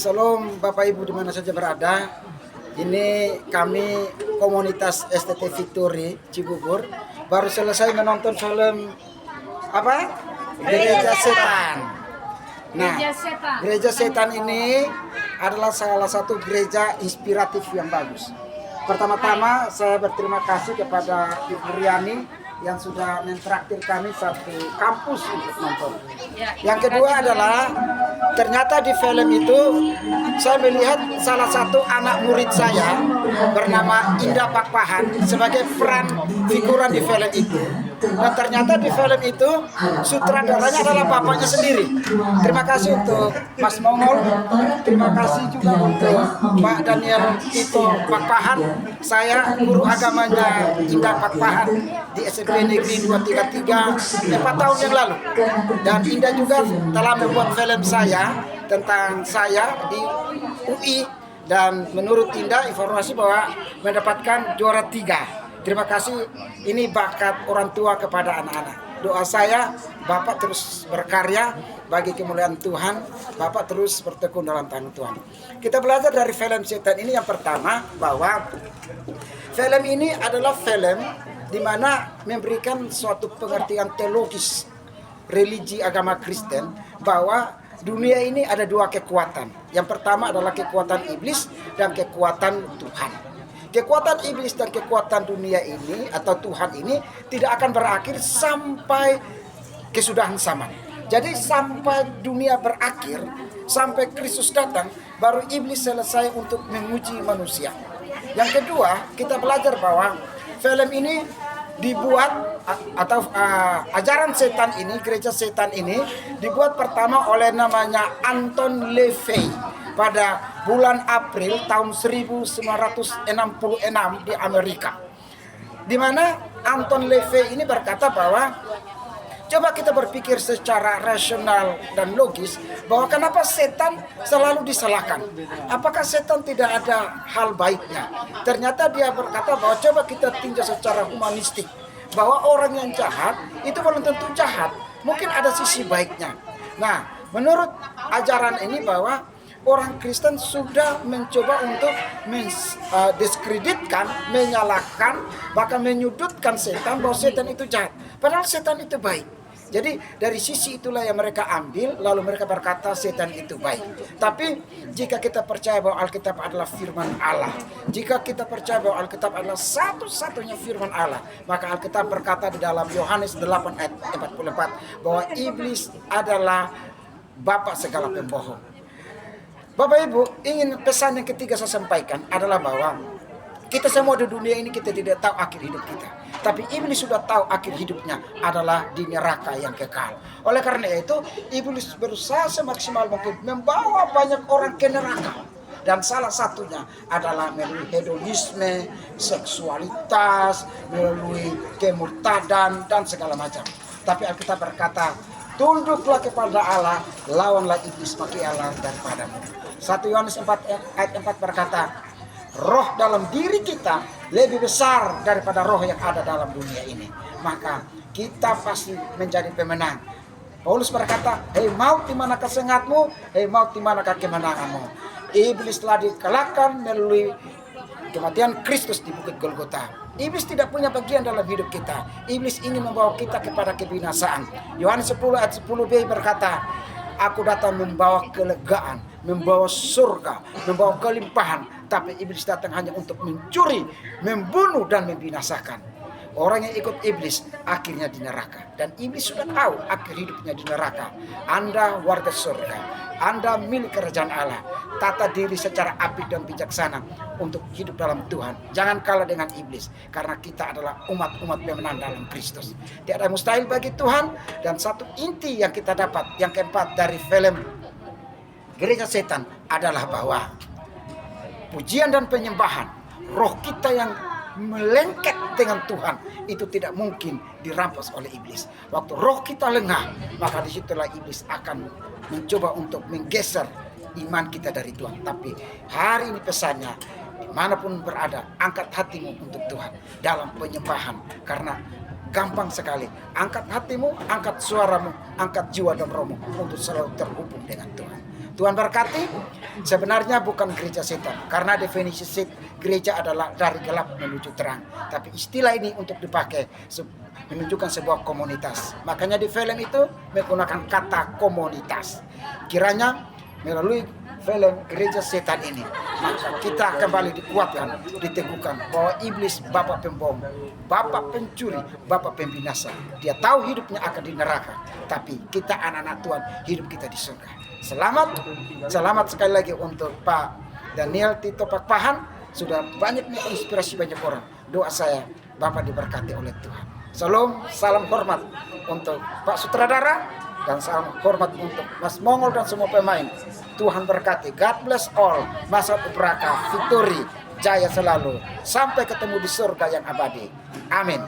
Shalom Bapak Ibu di mana saja berada. Ini kami komunitas STT Victory Cibubur baru selesai menonton film apa? Gereja Setan. Nah, Gereja Setan ini adalah salah satu gereja inspiratif yang bagus. Pertama-tama saya berterima kasih kepada Ibu Riani yang sudah mentraktir kami satu kampus untuk nonton. Yang kedua adalah ternyata di film itu saya melihat salah satu anak murid saya bernama Indah Pakpahan sebagai peran figuran di film itu. Dan ternyata di film itu sutradaranya adalah bapaknya sendiri. Terima kasih untuk Mas Mongol. Terima kasih juga untuk Pak Daniel Tito Pakpahan. Saya guru agamanya Indah Pakpahan di SMP Negeri 233 4 tahun yang lalu. Dan Indah juga telah membuat film saya tentang saya di UI. Dan menurut Indah informasi bahwa mendapatkan juara 3. Terima kasih, ini bakat orang tua kepada anak-anak. Doa saya, Bapak terus berkarya bagi kemuliaan Tuhan, Bapak terus bertekun dalam tangan Tuhan. Kita belajar dari film Setan ini yang pertama, bahwa film ini adalah film di mana memberikan suatu pengertian teologis religi agama Kristen, bahwa dunia ini ada dua kekuatan. Yang pertama adalah kekuatan iblis dan kekuatan Tuhan. Kekuatan iblis dan kekuatan dunia ini atau Tuhan ini tidak akan berakhir sampai kesudahan zaman. Jadi sampai dunia berakhir, sampai Kristus datang, baru iblis selesai untuk menguji manusia. Yang kedua, kita belajar bahwa film ini dibuat atau ajaran setan ini, gereja setan ini dibuat pertama oleh namanya Anton LaVey pada bulan April tahun 1966 di Amerika. Di mana Anton LaVey ini berkata bahwa coba kita berpikir secara rasional dan logis bahwa kenapa setan selalu disalahkan? Apakah setan tidak ada hal baiknya? Ternyata dia berkata bahwa coba kita tinjau secara humanistik bahwa orang yang jahat itu belum tentu jahat, mungkin ada sisi baiknya. Nah, menurut ajaran ini bahwa orang Kristen sudah mencoba untuk mendiskreditkan, menyalahkan, bahkan menyudutkan setan bahwa setan itu jahat. Padahal setan itu baik. Jadi dari sisi itulah yang mereka ambil, lalu mereka berkata setan itu baik. Tapi jika kita percaya bahwa Alkitab adalah firman Allah, jika kita percaya bahwa Alkitab adalah satu-satunya firman Allah, maka Alkitab berkata di dalam Yohanes 8 ayat 44 bahwa iblis adalah bapa segala pembohong. Bapak Ibu, ingin pesan yang ketiga saya sampaikan adalah bahwa kita semua di dunia ini kita tidak tahu akhir hidup kita. Tapi iblis sudah tahu akhir hidupnya adalah di neraka yang kekal. Oleh karena itu, iblis berusaha semaksimal mungkin membawa banyak orang ke neraka. Dan salah satunya adalah melalui hedonisme, seksualitas, melalui kemurtadan, dan segala macam. Tapi Alkitab berkata, tunduklah kepada Allah, lawanlah iblis maka Allah daripadamu. 1 Yohanes 4 ayat 4 berkata, roh dalam diri kita lebih besar daripada roh yang ada dalam dunia ini. Maka kita pasti menjadi pemenang. Paulus berkata, hei maut di manakah sengatmu? Hei maut di manakah kemenanganmu? Iblis telah dikalahkan melalui kematian Kristus di Bukit Golgota. Iblis tidak punya bagian dalam hidup kita. Iblis ingin membawa kita kepada kebinasaan. Yohanes 10 ayat 10b berkata, aku datang membawa kelegaan, membawa surga, membawa kelimpahan. Tapi iblis datang hanya untuk mencuri, membunuh, dan membinasakan. Orang yang ikut iblis akhirnya di neraka. Dan iblis sudah tahu akhir hidupnya di neraka. Anda warga surga, Anda milik kerajaan Allah. Tata diri secara apik dan bijaksana untuk hidup dalam Tuhan. Jangan kalah dengan iblis, karena kita adalah umat-umat pemenang dalam Kristus. Tidak ada mustahil bagi Tuhan. Dan satu inti yang kita dapat, yang keempat dari film Gereja Setan adalah bahwa pujian dan penyembahan roh kita yang melengket dengan Tuhan itu tidak mungkin dirampas oleh iblis. Waktu roh kita lengah, maka disitulah iblis akan mencoba untuk menggeser iman kita dari Tuhan. Tapi hari ini pesannya, dimanapun berada, angkat hatimu untuk Tuhan dalam penyembahan. Karena gampang sekali, angkat hatimu, angkat suaramu, angkat jiwa dan rohmu untuk selalu terhubung dengan Tuhan. Tuhan berkati. Sebenarnya bukan gereja setan, karena definisi gereja adalah dari gelap menuju terang. Tapi istilah ini untuk dipakai menunjukkan sebuah komunitas. Makanya di film itu menggunakan kata komunitas. Kiranya melalui film gereja setan ini, maka kita kembali dikuatkan, diteguhkan bahwa iblis bapak pembohong, bapak pencuri, bapak pembinasa. Dia tahu hidupnya akan di neraka, tapi kita anak-anak Tuhan, hidup kita di surga. Selamat sekali lagi untuk Pak Daniel Tito Pakpahan, sudah banyak menginspirasi banyak orang. Doa saya Bapak diberkati oleh Tuhan. Salam hormat untuk Pak Sutradara, dan salam hormat untuk Mas Mongol dan semua pemain. Tuhan berkati. God bless all. Masa Ubraka, victory, jaya selalu. Sampai ketemu di surga yang abadi. Amin.